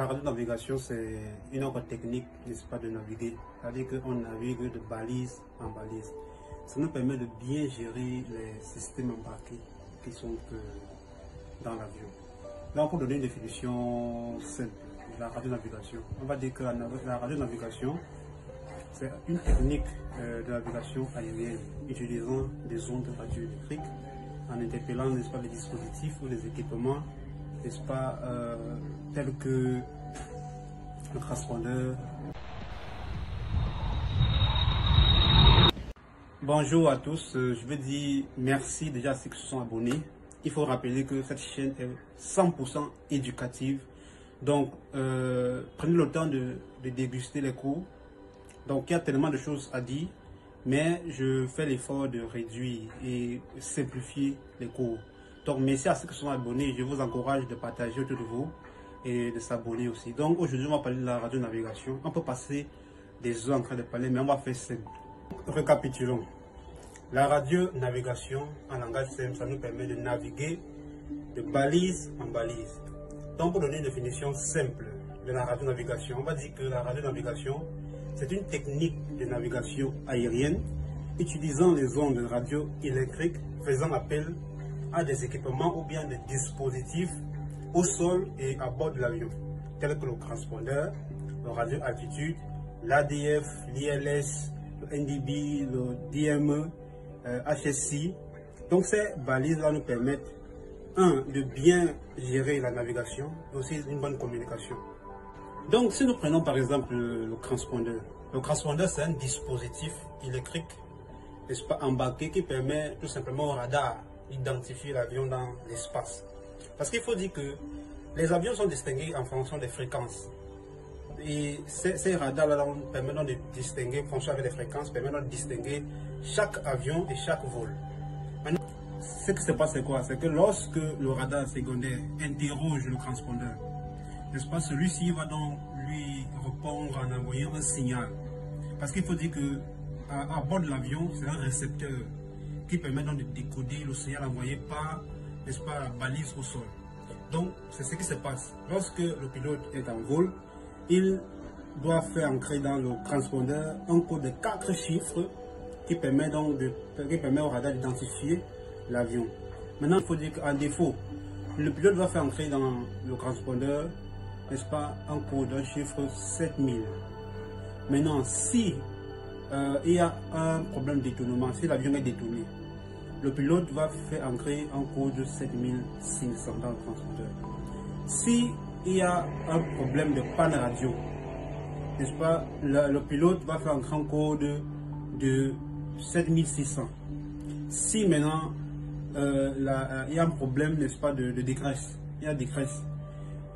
La radio-navigation, c'est une autre technique, n'est-ce pas, de naviguer. C'est-à-dire qu'on navigue de balise en balise. Ça nous permet de bien gérer les systèmes embarqués qui sont dans l'avion. Là, pour donner une définition simple de la radio-navigation, on va dire que la radio-navigation, c'est une technique de navigation aérienne utilisant des ondes radioélectriques en interpellant, n'est-ce pas, les dispositifs ou les équipements, n'est-ce pas, tels que le transpondeur. Bonjour à tous, je veux dire merci déjà à ceux qui se sont abonnés. Il faut rappeler que cette chaîne est 100% éducative. Donc, prenez le temps de déguster les cours. Donc, il y a tellement de choses à dire, mais je fais l'effort de réduire et simplifier les cours. Donc, merci à ceux qui sont abonnés. Je vous encourage de partager autour de vous et de s'abonner aussi. Donc, aujourd'hui, on va parler de la radio-navigation. On peut passer des heures en train de parler, mais on va faire simple. Récapitulons. La radio-navigation en langage simple, ça nous permet de naviguer de balise en balise. Donc, pour donner une définition simple de la radio-navigation, on va dire que la radio-navigation, c'est une technique de navigation aérienne utilisant les ondes radioélectriques faisant appel à des équipements ou bien des dispositifs au sol et à bord de l'avion, tels que le transpondeur, le radio-altitude, l'ADF, l'ILS, le NDB, le DME, HSI. Donc ces balises-là nous permettent, de bien gérer la navigation, et aussi une bonne communication. Donc si nous prenons par exemple le transpondeur c'est un dispositif électrique, n'est-ce pas, embarqué qui permet tout simplement au radar d'identifier l'avion dans l'espace. Parce qu'il faut dire que les avions sont distingués en fonction des fréquences. Et ces radars-là permettent de distinguer, en fonction avec les fréquences, permettent de distinguer chaque avion et chaque vol. Maintenant, ce qui se passe, c'est quoi? C'est que lorsque le radar secondaire interroge le transpondeur, n'est-ce pas, celui-ci va donc lui répondre en envoyant un signal. Parce qu'il faut dire que à bord de l'avion, c'est un récepteur qui permet donc de décoder le signal envoyé par, n'est-ce pas, la balise au sol. Donc, c'est ce qui se passe. Lorsque le pilote est en vol, il doit faire entrer dans le transpondeur un code de 4 chiffres qui permet donc au radar d'identifier l'avion. Maintenant, il faut dire qu'en défaut, le pilote doit faire entrer dans le transpondeur, n'est-ce pas, un code d'un chiffre 7000. Maintenant, si il y a un problème d'étonnement, si l'avion est détourné, le pilote va faire entrer un code 7500 dans le transpondeur. Si il y a un problème de panne radio, n'est-ce pas, le pilote va faire entrer un code de 7600. Si maintenant il y a un problème, n'est-ce pas, de dégraisse, il y a dégraisse,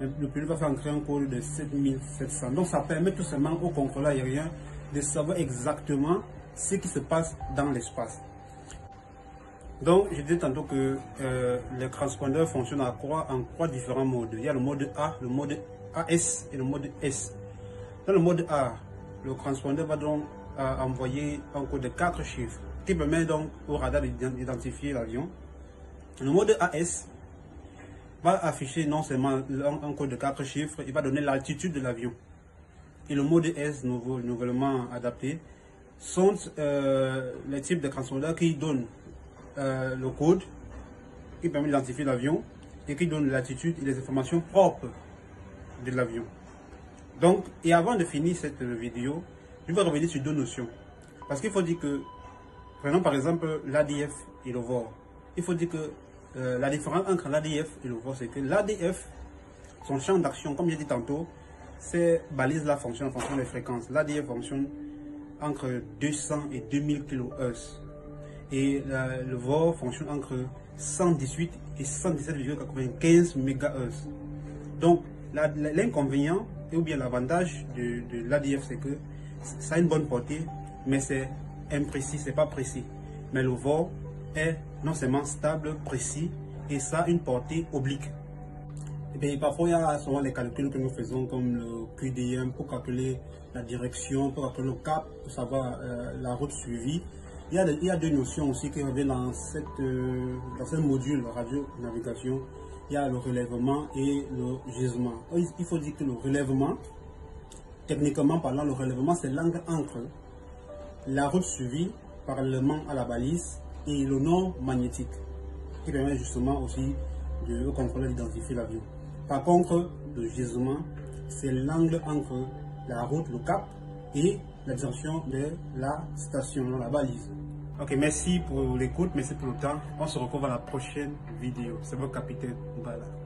le pilote va faire entrer un code de 7700. Donc ça permet tout simplement au contrôleur aérien de savoir exactement ce qui se passe dans l'espace. Donc, je disais tantôt que les transpondeurs fonctionnent en trois différents modes. Il y a le mode A, le mode AS et le mode S. Dans le mode A, le transpondeur va donc envoyer un code de 4 chiffres qui permet donc au radar d'identifier l'avion. Le mode AS va afficher non seulement un code de 4 chiffres, il va donner l'altitude de l'avion. Et le mode S, nouvellement adapté, sont les types de transpondeurs qui donnent le code qui permet d'identifier l'avion et qui donne l'attitude et les informations propres de l'avion. Donc, et avant de finir cette vidéo, je vais revenir sur deux notions. Parce qu'il faut dire que, prenons par exemple l'ADF et le VOR. Il faut dire que la différence entre l'ADF et le VOR, c'est que l'ADF, son champ d'action, comme j'ai dit tantôt, ces balises-là fonctionnent en fonction des fréquences. L'ADF fonctionne entre 200 et 2000 kHz. Et le VOR fonctionne entre 118 et 117,95 MHz. Donc, l'inconvénient, ou bien l'avantage de l'ADF, c'est que ça a une bonne portée, mais c'est imprécis, c'est pas précis. Mais le VOR est non seulement stable, précis, et ça a une portée oblique. Et bien, parfois, il y a souvent les calculs que nous faisons, comme le QDM, pour calculer la direction, pour calculer le cap, pour savoir la route suivie. Il y a deux notions aussi qui reviennent dans ce module radio-navigation. il y a le relèvement et le gisement. Il faut dire que le relèvement, techniquement parlant, le relèvement, c'est l'angle entre la route suivie parallèlement à la balise et le nord magnétique, qui permet justement aussi de contrôler, d'identifier l'avion. Par contre, le gisement, c'est l'angle entre la route, le cap, et la direction de la station, la balise. Ok, merci pour l'écoute, merci pour le temps. On se retrouve à la prochaine vidéo. C'est votre capitaine Bala.